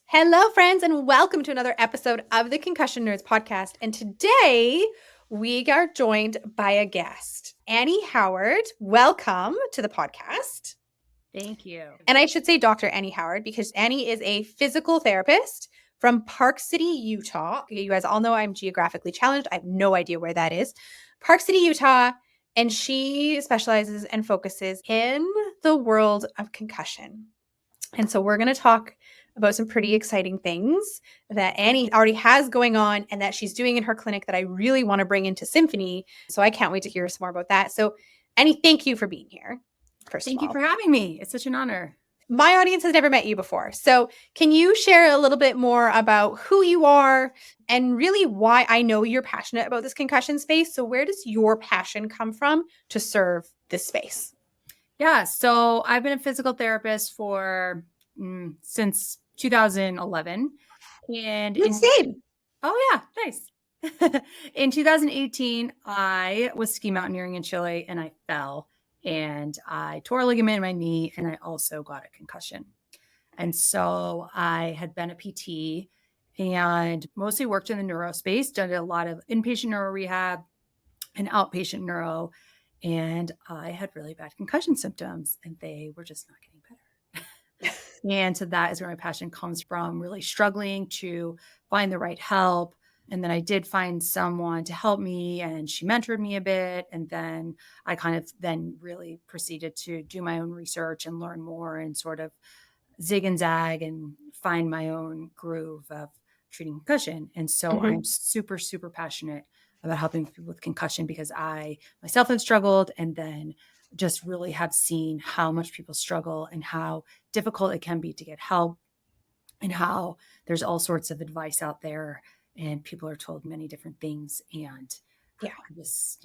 Hello, friends, and welcome to another episode of the Concussion Nerds podcast. And today we are joined by a guest, Annie Howard. Welcome to the podcast. Thank you. And I should say Dr. Annie Howard because Annie is a physical therapist from Park City, Utah. You guys all know I'm geographically challenged. I have no idea where that is. Park City, Utah. And she specializes and focuses in the world of concussion. And so we're going to talk about some pretty exciting things that Annie already has going on and that she's doing in her clinic that I really want to bring into Symphony. So I can't wait to hear some more about that. So Annie, thank you for being here. Thank you for having me. It's such an honor. My audience has never met you before. So can you share a little bit more about who you are and really why I know you're passionate about this concussion space? So where does your passion come from to serve this space? Yeah. So I've been a physical therapist for since 2011. And oh yeah, nice. In 2018, I was ski mountaineering in Chile and I fell and I tore a ligament in my knee and I also got a concussion. And so I had been a PT and mostly worked in the neuro space, done a lot of inpatient neuro rehab and outpatient neuro. And I had really bad concussion symptoms and they were just not getting better. And so that is where my passion comes from, really struggling to find the right help. And then I did find someone to help me and she mentored me a bit. And then I kind of then really proceeded to do my own research and learn more and sort of zig and zag and find my own groove of treating concussion. And so I'm super, super passionate about helping people with concussion because I myself have struggled and then just really have seen how much people struggle and how difficult it can be to get help and how there's all sorts of advice out there and people are told many different things. And because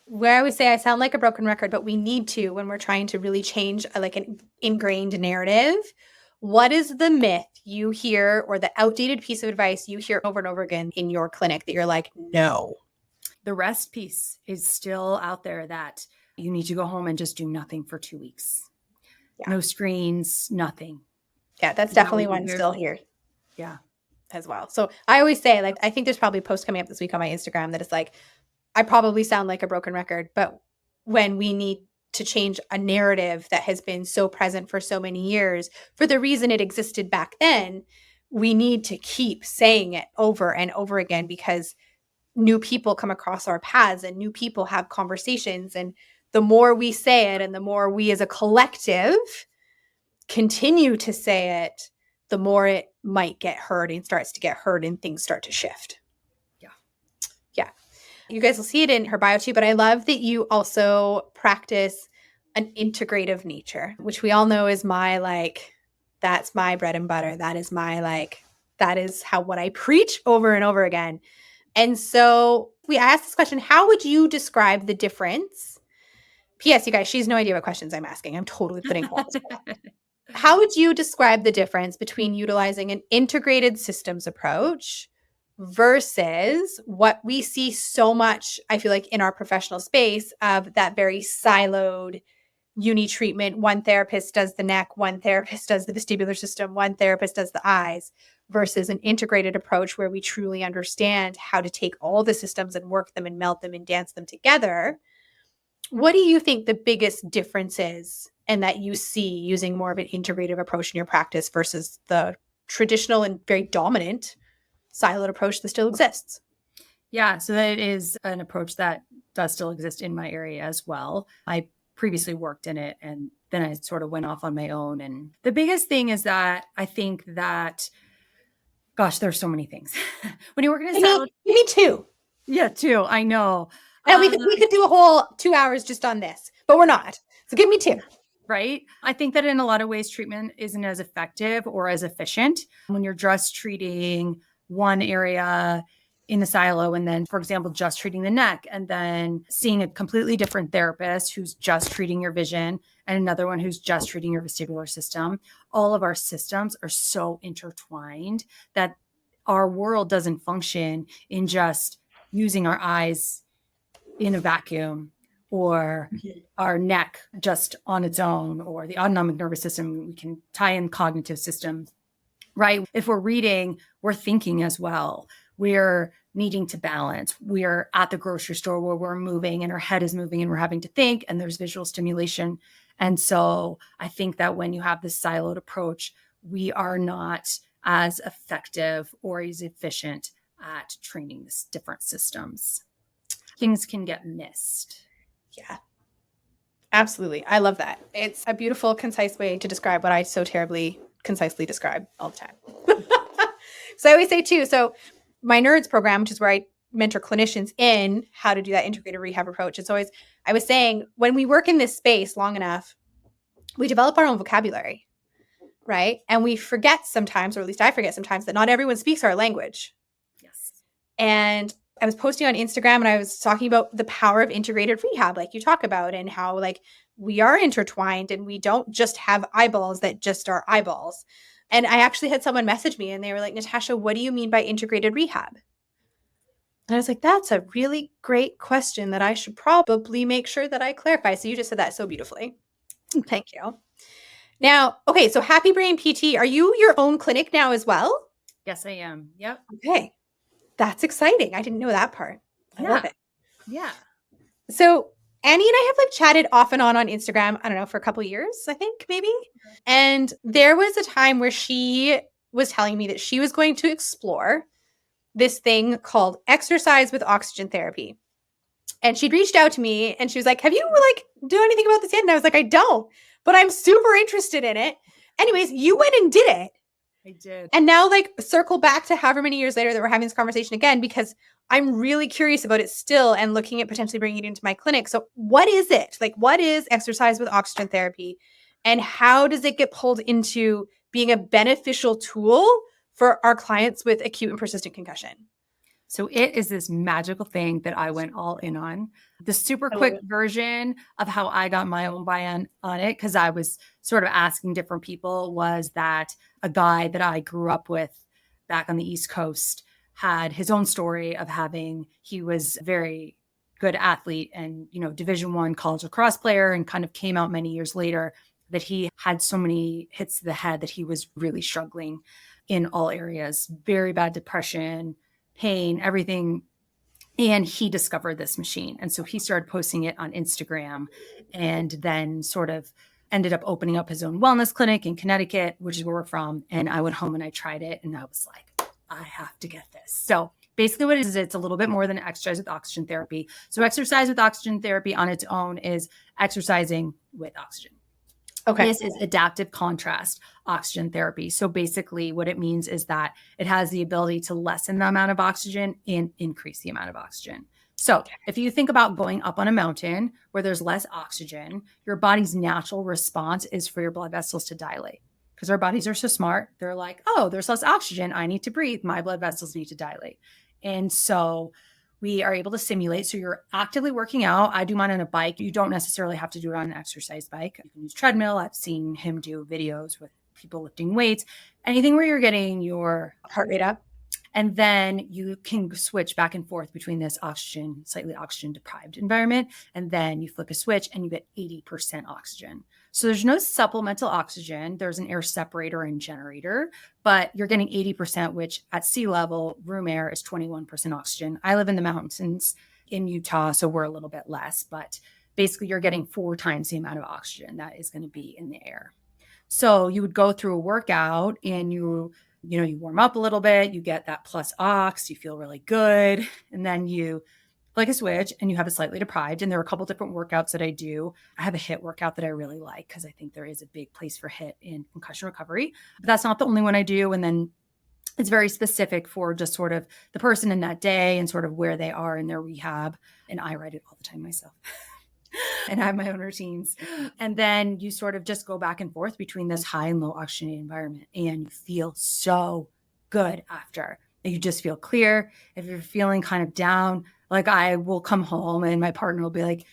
where I always say I sound like a broken record, but we need to when we're trying to really change like an ingrained narrative. What is the myth you hear or the outdated piece of advice you hear over and over again in your clinic that you're like, no? The rest piece is still out there that you need to go home and just do nothing for 2 weeks. Yeah. No screens, nothing. Yeah, that's definitely one still here. Yeah. As well. So I always say, like, I think there's probably a post coming up this week on my Instagram that is like, I probably sound like a broken record, but when we need to change a narrative that has been so present for so many years for the reason it existed back then, we need to keep saying it over and over again because new people come across our paths and new people have conversations. And the more we say it and the more we as a collective continue to say it, the more it might get heard and starts to get heard and things start to shift. Yeah. You guys will see it in her bio too, but I love that you also practice an integrative nature, which we all know is my that's my bread and butter. That is that is what I preach over and over again. And so I asked this question, how would you describe the difference? P.S. You guys, she has no idea what questions I'm asking. I'm totally putting her on the spot. How would you describe the difference between utilizing an integrated systems approach versus what we see so much, I feel like, in our professional space of that very siloed uni treatment? One therapist does the neck, one therapist does the vestibular system, one therapist does the eyes, versus an integrated approach where we truly understand how to take all the systems and work them and melt them and dance them together. What do you think the biggest difference is and that you see using more of an integrative approach in your practice versus the traditional and very dominant siloed approach that still exists? Yeah, so that is an approach that does still exist in my area as well. I previously worked in it and then I sort of went off on my own. And the biggest thing is that I think that, gosh, there's so many things. When you're working in siloed, me too. Yeah, too. I know. And we could do a whole 2 hours just on this, but we're not. So give me two. Right? I think that in a lot of ways, treatment isn't as effective or as efficient when you're just treating one area in the silo and then, for example, just treating the neck and then seeing a completely different therapist who's just treating your vision and another one who's just treating your vestibular system. All of our systems are so intertwined that our world doesn't function in just using our eyes in a vacuum or our neck just on its own, or the autonomic nervous system. We can tie in cognitive systems right? If we're reading, we're thinking as well. We're needing to balance. We're at the grocery store where we're moving and our head is moving and we're having to think, and there's visual stimulation. And so I think that when you have this siloed approach, we are not as effective or as efficient at training these different systems. Things can get missed. Yeah. Absolutely. I love that. It's a beautiful, concise way to describe what I so terribly concisely describe all the time. So I always say too, so my NERDS program, which is where I mentor clinicians in how to do that integrated rehab approach. It's always, I was saying, when we work in this space long enough, we develop our own vocabulary, right? And we forget sometimes, or at least I forget sometimes, that not everyone speaks our language. Yes. And I was posting on Instagram and I was talking about the power of integrated rehab, like you talk about, and how like we are intertwined and we don't just have eyeballs that just are eyeballs. And I actually had someone message me and they were like, Natasha, what do you mean by integrated rehab? And I was like, that's a really great question that I should probably make sure that I clarify. So you just said that so beautifully. Thank you. Now, okay, so Happy Brain PT, are you your own clinic now as well? Yes, I am. Yep. Okay. That's exciting. I didn't know that part. I love it. Yeah. So Annie and I have like chatted off and on Instagram, I don't know, for a couple of years, I think maybe. And there was a time where she was telling me that she was going to explore this thing called exercise with oxygen therapy. And she'd reached out to me and she was like, have you like do anything about this yet? And I was like, I don't, but I'm super interested in it. Anyways, you went and did it. I did. And now like circle back to however many years later that we're having this conversation again, because I'm really curious about it still and looking at potentially bringing it into my clinic. So what is it? Like, what is exercise with oxygen therapy and how does it get pulled into being a beneficial tool for our clients with acute and persistent concussion? So it is this magical thing that I went all in on. The super quick version of how I got my own buy-in on it, because I was sort of asking different people, was that a guy that I grew up with back on the East Coast had his own story of he was a very good athlete and, Division I college lacrosse player, and kind of came out many years later that he had so many hits to the head that he was really struggling in all areas, very bad depression, pain, everything. And he discovered this machine. And so he started posting it on Instagram and then sort of ended up opening up his own wellness clinic in Connecticut, which is where we're from. And I went home and I tried it and I was like, I have to get this. So basically what it is, it's a little bit more than exercise with oxygen therapy. So exercise with oxygen therapy on its own is exercising with oxygen. Okay. This is adaptive contrast oxygen therapy. So basically what it means is that it has the ability to lessen the amount of oxygen and increase the amount of oxygen. So if you think about going up on a mountain where there's less oxygen, your body's natural response is for your blood vessels to dilate, because our bodies are so smart. They're like, oh, there's less oxygen. I need to breathe. My blood vessels need to dilate. And so we are able to simulate. So you're actively working out. I do mine on a bike. You don't necessarily have to do it on an exercise bike. You can use treadmill. I've seen him do videos with people lifting weights, anything where you're getting your heart rate up. And then you can switch back and forth between this slightly oxygen deprived environment. And then you flip a switch and you get 80% oxygen. So there's no supplemental oxygen. There's an air separator and generator, but you're getting 80%, which at sea level, room air is 21% oxygen. I live in the mountains in Utah, so we're a little bit less, but basically you're getting 4 times the amount of oxygen that is going to be in the air. So you would go through a workout and you warm up a little bit, you get that plus ox, you feel really good. And then you flick a switch and you have a slightly deprived. And there are a couple different workouts that I do. I have a HIIT workout that I really like because I think there is a big place for HIIT in concussion recovery, but that's not the only one I do. And then it's very specific for just sort of the person in that day and sort of where they are in their rehab. And I write it all the time myself. And I have my own routines. And then you sort of just go back and forth between this high and low oxygenated environment. And you feel so good after. You just feel clear. If you're feeling kind of down, like I will come home and my partner will be like,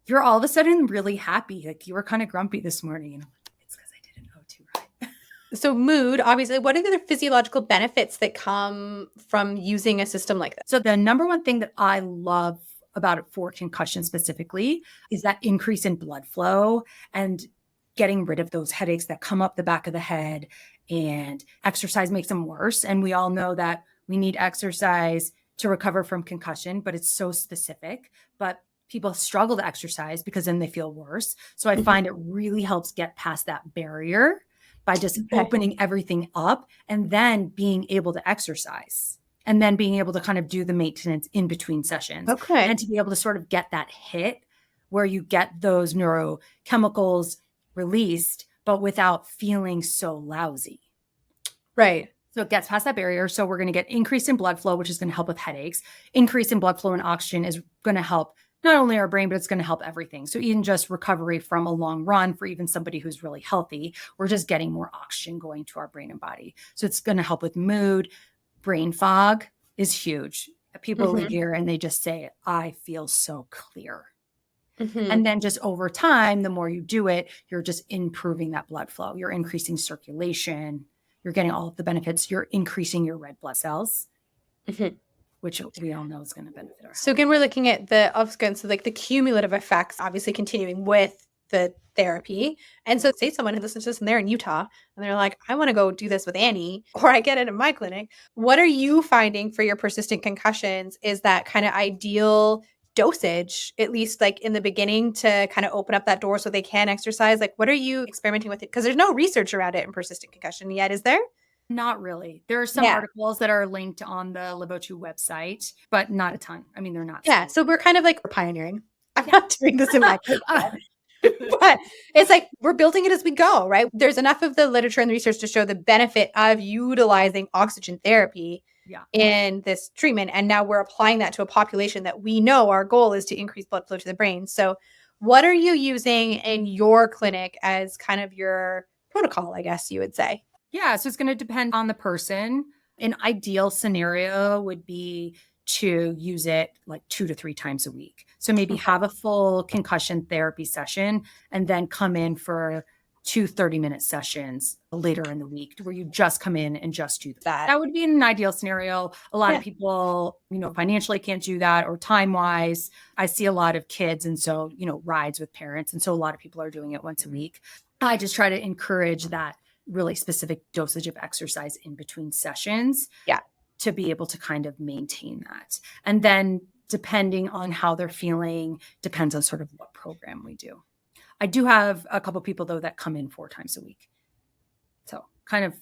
you're all of a sudden really happy. Like you were kind of grumpy this morning. And I'm like, it's because I didn't O2 right. So mood, obviously, what are the other physiological benefits that come from using a system like this? So the number one thing that I love about it for concussion specifically is that increase in blood flow and getting rid of those headaches that come up the back of the head and exercise makes them worse. And we all know that we need exercise to recover from concussion, but it's so specific. But people struggle to exercise because then they feel worse. So I find it really helps get past that barrier by just opening everything up and then being able to exercise and then being able to kind of do the maintenance in between sessions and to be able to sort of get that hit where you get those neurochemicals released, but without feeling so lousy. Right. So it gets past that barrier. So we're going to get increase in blood flow, which is going to help with headaches. Increase in blood flow and oxygen is going to help not only our brain, but it's going to help everything. So even just recovery from a long run for even somebody who's really healthy, we're just getting more oxygen going to our brain and body. So it's going to help with mood. Brain fog is huge. People leave here and they just say, I feel so clear. And then just over time, the more you do it, you're just improving that blood flow. You're increasing circulation. You're getting all of the benefits. You're increasing your red blood cells, which we all know is going to benefit our health. So again, we're looking at the so like the cumulative effects, obviously continuing with the therapy. And so say someone who listens to this and they're in Utah and they're like, I want to go do this with Annie, or I get it in my clinic. What are you finding for your persistent concussions is that kind of ideal dosage, at least like in the beginning, to kind of open up that door so they can exercise? Like, what are you experimenting with it? Because there's no research around it in persistent concussion yet, is there? Not really. There are some articles that are linked on the Libo2 website, but not a ton. I mean, they're not. Yeah. So we're kind of like pioneering. I'm not doing this in my but it's like we're building it as we go, right? There's enough of the literature and the research to show the benefit of utilizing oxygen therapy in this treatment. And now we're applying that to a population that we know our goal is to increase blood flow to the brain. So what are you using in your clinic as kind of your protocol, I guess you would say? Yeah. So it's going to depend on the person. An ideal scenario would be to use it like 2 to 3 times a week. So maybe have a full concussion therapy session and then come in for 2 30-minute sessions later in the week where you just come in and just do that. That would be an ideal scenario. A lot of people, financially can't do that or time-wise. I see a lot of kids and so, rides with parents. And so a lot of people are doing it once a week. I just try to encourage that really specific dosage of exercise in between sessions. To be able to kind of maintain that. And then depending on how they're feeling, depends on sort of what program we do. I do have a couple people though that come in 4 times a week. So kind of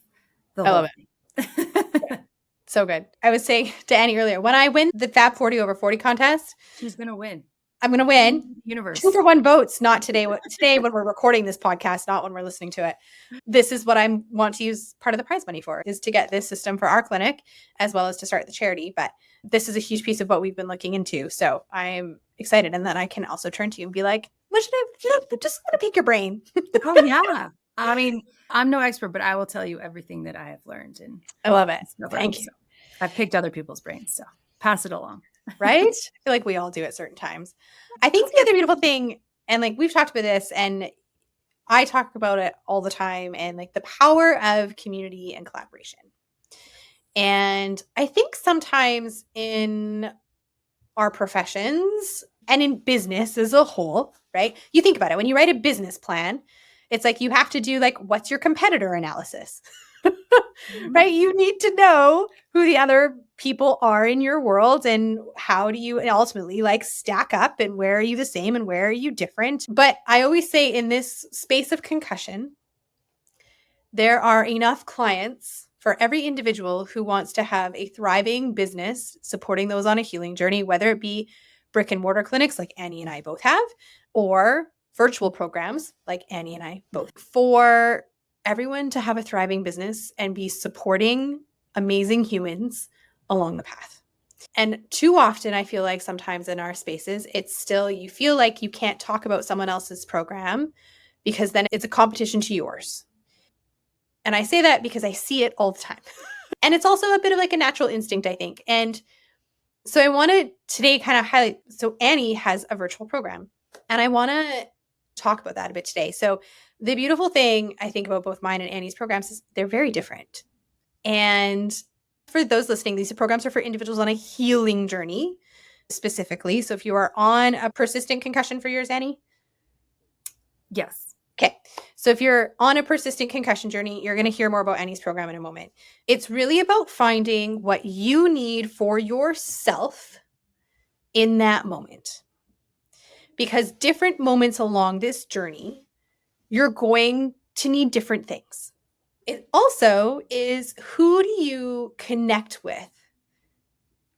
the I love it. So good. I was saying to Annie earlier, when I win the Fab 40 over 40 contest, she's going to win. I'm going to win. Universe. 2 for 1 votes, not today. Today when we're recording this podcast, not when we're listening to it. This is what I want to use part of the prize money for, is to get this system for our clinic as well as to start the charity. But this is a huge piece of what we've been looking into. So I'm excited. And then I can also turn to you and be like, what should I just want to pick your brain? Oh, yeah. I mean, I'm no expert, but I will tell you everything that I have learned. And I love it. Thank you. So I've picked other people's brains, so pass it along. Right? I feel like we all do at certain times. I think the other beautiful thing, and like we've talked about this and I talk about it all the time, and like the power of community and collaboration. And I think sometimes in our professions and in business as a whole, right? You think about it. When you write a business plan, it's like you have to do like, what's your competitor analysis? Right? You need to know who the other people are in your world and how do you ultimately like stack up and where are you the same and where are you different. But I always say in this space of concussion, there are enough clients for every individual who wants to have a thriving business supporting those on a healing journey, whether it be brick and mortar clinics like Annie and I both have, or virtual programs like Annie and I both, for everyone to have a thriving business and be supporting amazing humans along the path. And too often, I feel like sometimes in our spaces, it's still, you feel like you can't talk about someone else's program because then it's a competition to yours. And I say that because I see it all the time. And it's also a bit of like a natural instinct, I think. And so I want to today kind of highlight, so Annie has a virtual program and I want to talk about that a bit today. So the beautiful thing I think about both mine and Annie's programs is they're very different. And for those listening, these programs are for individuals on a healing journey specifically. So if you are on a persistent concussion for yours, Annie? Yes. Okay. So if you're on a persistent concussion journey, you're going to hear more about Annie's program in a moment. It's really about finding what you need for yourself in that moment. Because different moments along this journey, you're going to need different things. It also is, who do you connect with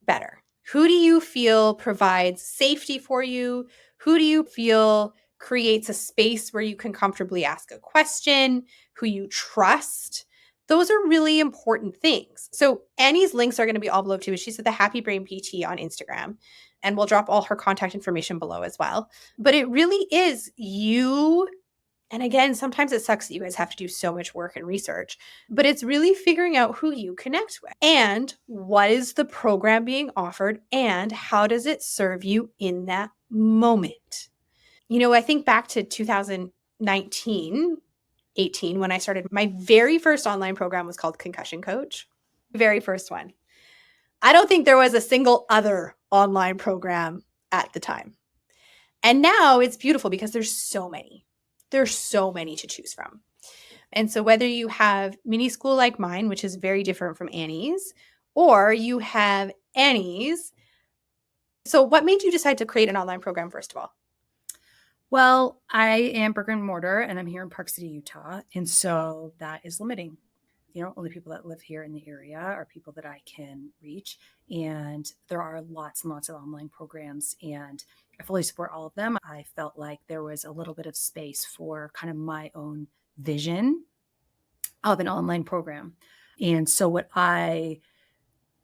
better? Who do you feel provides safety for you? Who do you feel creates a space where you can comfortably ask a question? Who you trust? Those are really important things. So Annie's links are going to be all below too. She's at the Happy Brain PT on Instagram, and we'll drop all her contact information below as well. But it really is you. And again, sometimes it sucks that you guys have to do so much work and research, but it's really figuring out who you connect with and what is the program being offered and how does it serve you in that moment. You know, I think back to 2019, 18, when I started my very first online program was called Concussion Coach. Very first one. I don't think there was a single other online program at the time. And now it's beautiful because there's so many. There's so many to choose from. And so whether you have mini school like mine, which is very different from Annie's, or you have Annie's. So what made you decide to create an online program, first of all? Well, I am brick and mortar and I'm here in Park City, Utah. And so that is limiting. You know, only people that live here in the area are people that I can reach. And there are lots and lots of online programs, and I fully support all of them. I felt like there was a little bit of space for kind of my own vision of an online program. And so what I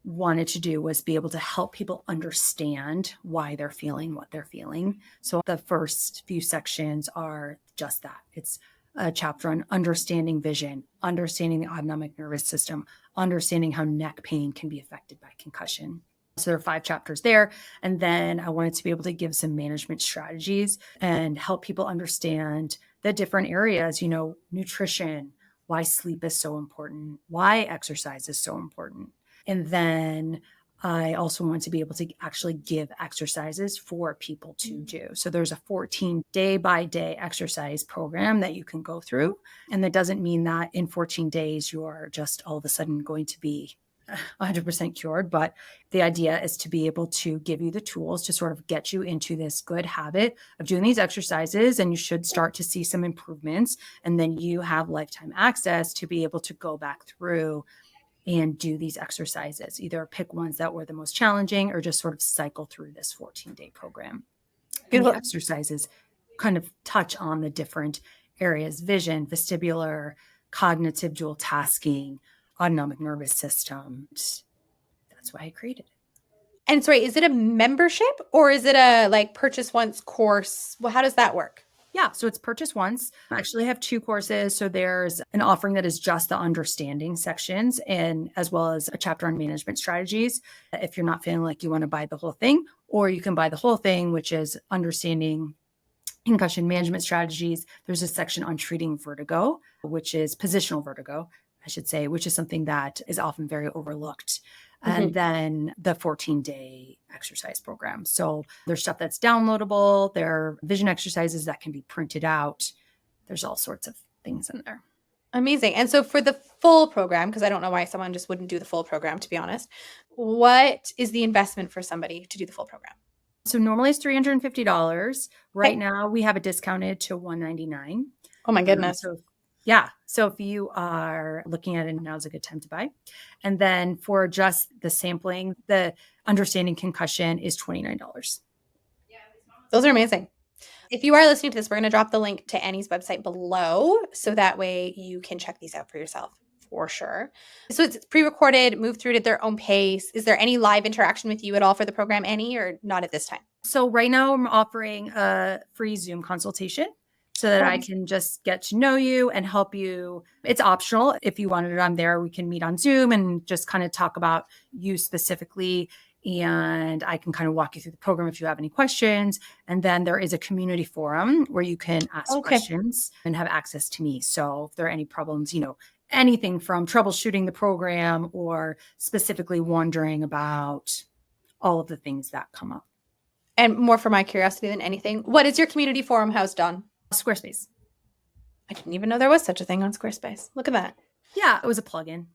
wanted to do was be able to help people understand why they're feeling what they're feeling. So the first few sections are just that. It's a chapter on understanding vision, understanding the autonomic nervous system, understanding how neck pain can be affected by concussion. So there are 5 chapters there. And then I wanted to be able to give some management strategies and help people understand the different areas, you know, nutrition, why sleep is so important, why exercise is so important. And then I also want to be able to actually give exercises for people to do. So there's a 14 day by day exercise program that you can go through. And that doesn't mean that in 14 days, you're just all of a sudden going to be 100% cured. But the idea is to be able to give you the tools to sort of get you into this good habit of doing these exercises. And you should start to see some improvements. And then you have lifetime access to be able to go back through and do these exercises, either pick ones that were the most challenging or just sort of cycle through this 14-day program. And the exercises kind of touch on the different areas: vision, vestibular, cognitive dual tasking, autonomic nervous system. That's why I created it. And sorry, is it a membership or is it a like purchase once course? Well, how does that work? Yeah, so it's purchase once. I actually have 2 courses. So there's an offering that is just the understanding sections, and as well as a chapter on management strategies. If you're not feeling like you want to buy the whole thing, or you can buy the whole thing, which is understanding concussion management strategies. There's a section on treating vertigo, which is positional vertigo, I should say, which is something that is often very overlooked. And then the 14-day exercise program. So there's stuff that's downloadable. There are vision exercises that can be printed out. There's all sorts of things in there. Amazing. And so for the full program, because I don't know why someone just wouldn't do the full program, to be honest, what is the investment for somebody to do the full program? So normally it's $350. Right now we have it discounted to $199. Oh my goodness. Yeah. So if you are looking at it, now's a good time to buy. And then for just the sampling, the understanding concussion is $29. Those are amazing. If you are listening to this, we're going to drop the link to Annie's website below, so that way you can check these out for yourself for sure. So it's pre-recorded, move through it at their own pace. Is there any live interaction with you at all for the program, Annie, or not at this time? So right now I'm offering a free Zoom consultation so that I can just get to know you and help you. It's optional. If you wanted it on there, we can meet on Zoom and just kind of talk about you specifically. And I can kind of walk you through the program if you have any questions. And then there is a community forum where you can ask questions and have access to me. So if there are any problems, you know, anything from troubleshooting the program or specifically wondering about all of the things that come up. And more for my curiosity than anything, what is your community forum housed on? Squarespace. I didn't even know there was such a thing on Squarespace. Look at that. Yeah, it was a plugin.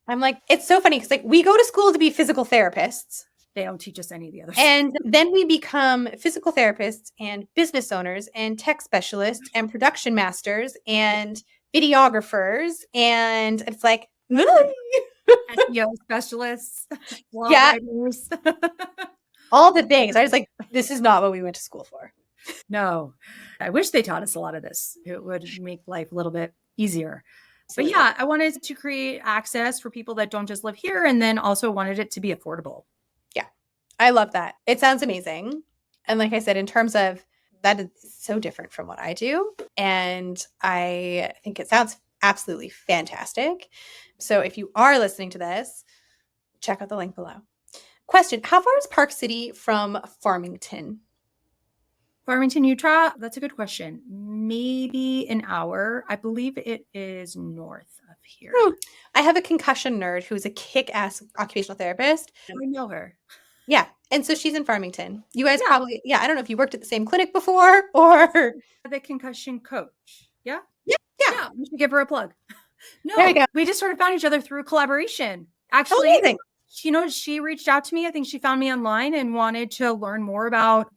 I'm like, it's so funny because like we go to school to be physical therapists. They don't teach us any of the others. And then we become physical therapists and business owners and tech specialists and production masters and videographers. And it's like, SEO specialists, blog writers. All the things. I was like, this is not what we went to school for. No, I wish they taught us a lot of this. It would make life a little bit easier. Absolutely. But yeah, I wanted to create access for people that don't just live here, and then also wanted it to be affordable. Yeah, I love that. It sounds amazing. And like I said, in terms of that, is so different from what I do. And I think it sounds absolutely fantastic. So if you are listening to this, check out the link below. Question: how far is Park City from Farmington? Farmington, Utah? That's a good question. Maybe an hour. I believe it is north of here. I have a concussion nerd who's a kick-ass occupational therapist. I know her. Yeah. And so she's in Farmington. You guys probably, I don't know if you worked at the same clinic before or. The concussion coach. Yeah? Yeah. We should give her a plug. No, there we go. We just sort of found each other through collaboration. Actually, amazing. She reached out to me. I think she found me online and wanted to learn more about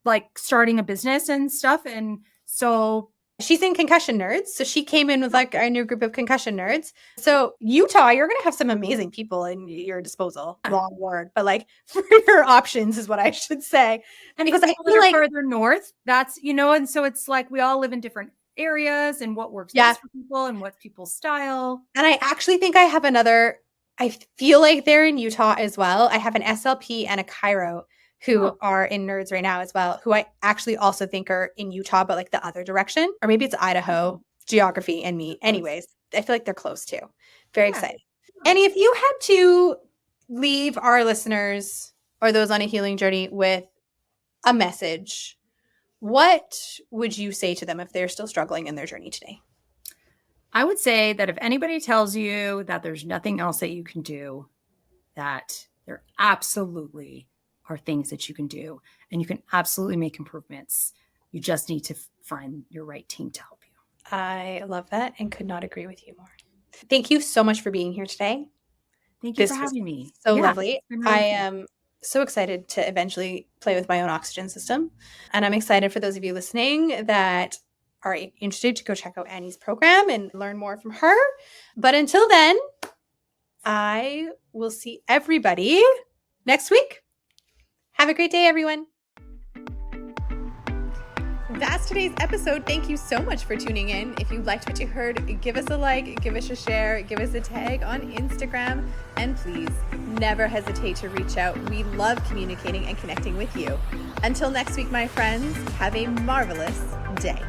like starting a business and stuff. And so she's in Concussion Nerds. So she came in with like our new group of concussion nerds. So Utah, you're going to have some amazing people in your disposal. Long word, but like for your options is what I should say. And because I feel like further north, that's, and so it's like we all live in different areas and what works best for people and what's people's style. And I actually think I have I feel like they're in Utah as well. I have an SLP and a Chiro who are in Nerds right now as well, who I actually also think are in Utah, but like the other direction. Or maybe it's Idaho, geography, and me. Anyways, I feel like they're close too. Very excited. And if you had to leave our listeners or those on a healing journey with a message, what would you say to them if they're still struggling in their journey today? I would say that if anybody tells you that there's nothing else that you can do, that there absolutely are things that you can do and you can absolutely make improvements. You just need to find your right team to help you. I love that and could not agree with you more. Thank you so much for being here today. Thank you for having me. So lovely. I am so excited to eventually play with my own oxygen system. And I'm excited for those of you listening that are interested to go check out Annie's program and learn more from her. But until then, I will see everybody next week. Have a great day, everyone. That's today's episode. Thank you so much for tuning in. If you liked what you heard, give us a like, give us a share, give us a tag on Instagram, and please never hesitate to reach out. We love communicating and connecting with you. Until next week, my friends, have a marvelous day.